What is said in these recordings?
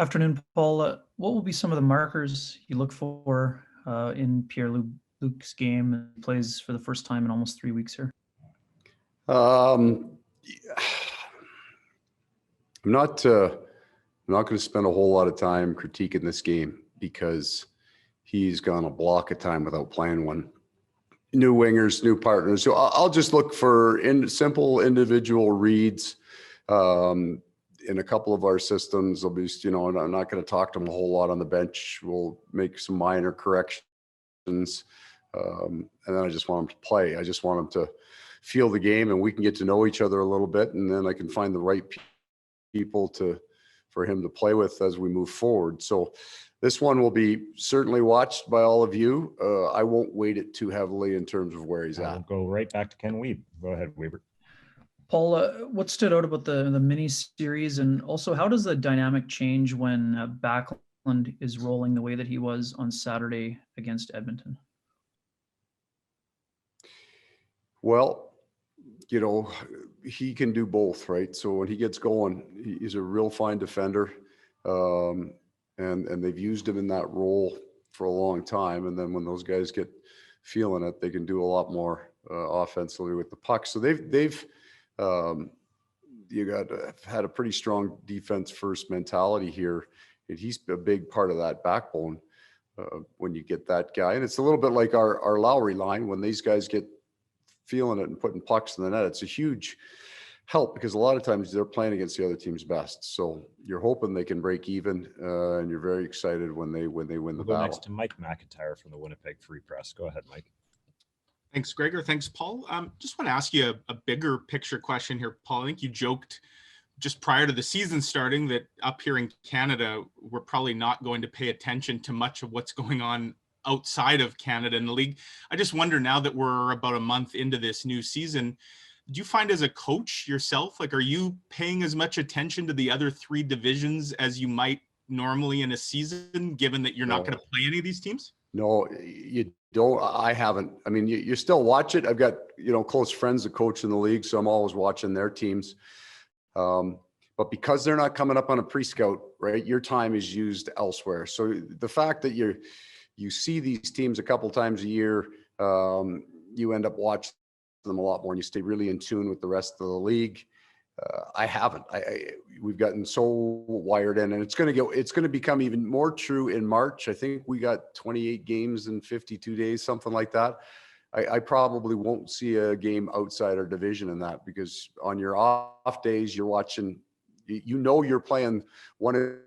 Afternoon, Paul. What will be some of the markers you look for in Pierre-Luc's game? He plays for the first time in almost 3 weeks here. Um, I'm not going to spend a whole lot of time critiquing this game because he's gone a block of time without playing one. New wingers, new partners. So I'll just look for simple individual reads. In a couple of our systems, I'll be, I'm not going to talk to him a whole lot on the bench. We'll make some minor corrections. And then I just want him to play. I just want him to feel the game, and we can get to know each other a little bit, and then I can find the right people for him to play with as we move forward. So this one will be certainly watched by all of you. I won't weight it too heavily in terms of where he's at. I'll go right back to Ken Weeb. Go ahead, Weber. Paul, what stood out about the mini series, and also how does the dynamic change when Backlund is rolling the way that he was on Saturday against Edmonton? Well, he can do both, right? So when he gets going, he's a real fine defender, and they've used him in that role for a long time. And then when those guys get feeling it, they can do a lot more offensively with the puck. So they've had a pretty strong defense first mentality here, and he's a big part of that backbone when you get that guy. And it's a little bit like our Lowry line. When these guys get feeling it and putting pucks in the net, it's a huge help because a lot of times they're playing against the other team's best. So you're hoping they can break even, and you're very excited when they win the battle. Next to Mike McIntyre from the Winnipeg Free Press. Go ahead, Mike. Thanks, Gregor. Thanks, Paul. Just want to ask you a bigger picture question here, Paul. I think you joked just prior to the season starting that up here in Canada, we're probably not going to pay attention to much of what's going on outside of Canada in the league. I just wonder, now that we're about a month into this new season, do you find as a coach yourself, like, are you paying as much attention to the other three divisions as you might normally in a season, given that you're not going to play any of these teams? No, you don't. I haven't. I mean, you still watch it. I've got, close friends that coach in the league, so I'm always watching their teams. But because they're not coming up on a pre-scout, right, your time is used elsewhere. So the fact that you see these teams a couple times a year, you end up watching them a lot more, and you stay really in tune with the rest of the league. I haven't. We've gotten so wired in, and it's going to become even more true in March. I think we got 28 games in 52 days, something like that. I probably won't see a game outside our division in that, because on your off days, you're watching, you're playing one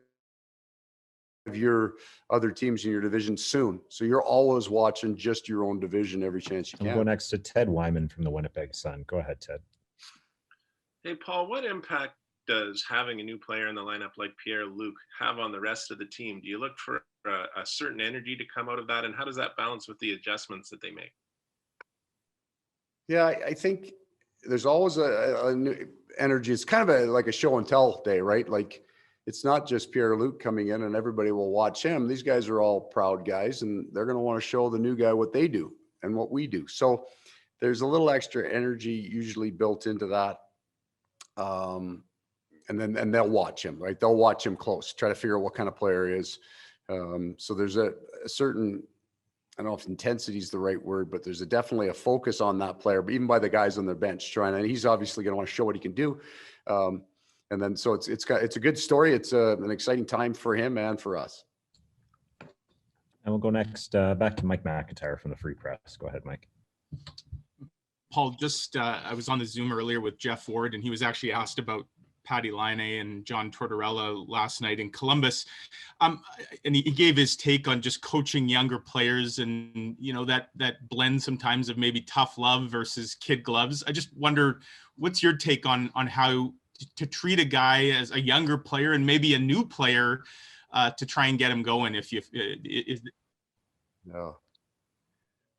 of your other teams in your division soon. So you're always watching just your own division every chance you can. We'll go next to Ted Wyman from the Winnipeg Sun. Go ahead, Ted. Hey, Paul, what impact does having a new player in the lineup like Pierre-Luc have on the rest of the team? Do you look for a certain energy to come out of that? And how does that balance with the adjustments that they make? Yeah, I think there's always a new energy. It's kind of like a show and tell day, right? Like, it's not just Pierre-Luc coming in and everybody will watch him. These guys are all proud guys, and they're going to want to show the new guy what they do and what we do. So there's a little extra energy usually built into that. And they'll watch him, right? They'll watch him close, try to figure out what kind of player he is. So there's a certain, I don't know if intensity is the right word, but there's definitely a focus on that player, but even by the guys on their bench and he's obviously going to want to show what he can do. And then, so it's a good story. It's an exciting time for him and for us. And we'll go next back to Mike McIntyre from the Free Press. Go ahead, Mike. Paul, I was on the Zoom earlier with Jeff Ward, and he was actually asked about Patty Laine and John Tortorella last night in Columbus. And he gave his take on just coaching younger players, and, that blend sometimes of maybe tough love versus kid gloves. I just wonder, what's your take on how to treat a guy as a younger player and maybe a new player to try and get him going No.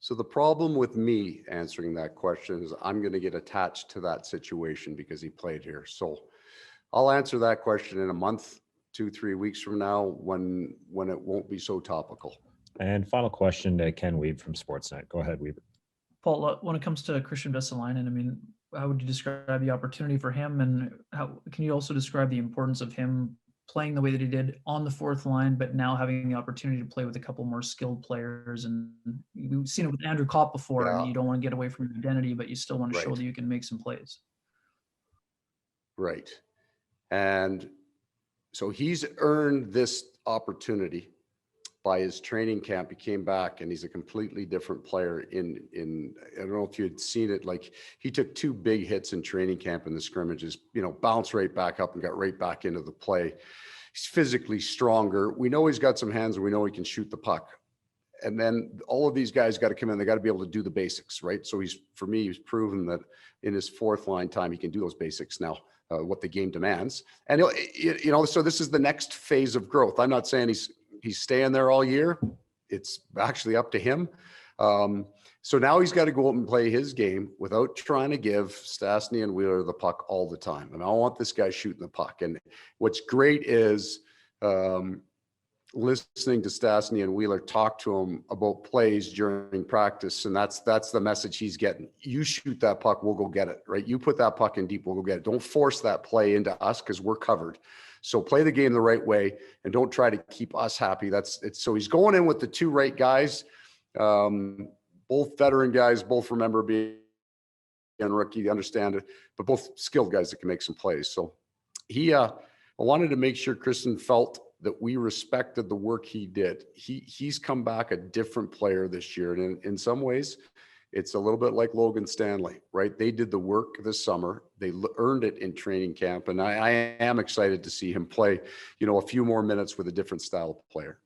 So the problem with me answering that question is I'm going to get attached to that situation because he played here. So I'll answer that question in a month, 2-3 weeks from now, when it won't be so topical. And final question to Ken Weeb from Sportsnet. Go ahead, Weeb. Paul, when it comes to Christian Vesalainen, I mean, how would you describe the opportunity for him, and how can you also describe the importance of him playing the way that he did on the fourth line, but now having the opportunity to play with a couple more skilled players. And we've seen it with Andrew Kopp before, Yeah. and you don't want to get away from your identity, but you still want to show Right. that you can make some plays. Right. And so he's earned this opportunity by his training camp. He came back and he's a completely different player in, I don't know if you had seen it, like he took 2 big hits in training camp in the scrimmages, you know, bounced right back up and got right back into the play. He's physically stronger. We know he's got some hands and we know he can shoot the puck. And then all of these guys got to come in, they got to be able to do the basics, right? So for me, he's proven that in his fourth line time, he can do those basics now. What the game demands. And you know, so this is the next phase of growth. I'm not saying he's staying there all year. It's actually up to him. So now he's got to go out and play his game without trying to give Stastny and Wheeler the puck all the time. And I want this guy shooting the puck. And what's great is listening to Stastny and Wheeler talk to him about plays during practice. And that's the message he's getting. You shoot that puck, we'll go get it, right? You put that puck in deep, we'll go get it. Don't force that play into us because we're covered. So play the game the right way and don't try to keep us happy. So he's going in with the 2 right guys, both veteran guys, both remember being a rookie, understand it, but both skilled guys that can make some plays. So I wanted to make sure Kristen felt that we respected the work he did. He's come back a different player this year. And in some ways, it's a little bit like Logan Stanley, right? They did the work this summer. They earned it in training camp. And I am excited to see him play, you know, a few more minutes with a different style of player.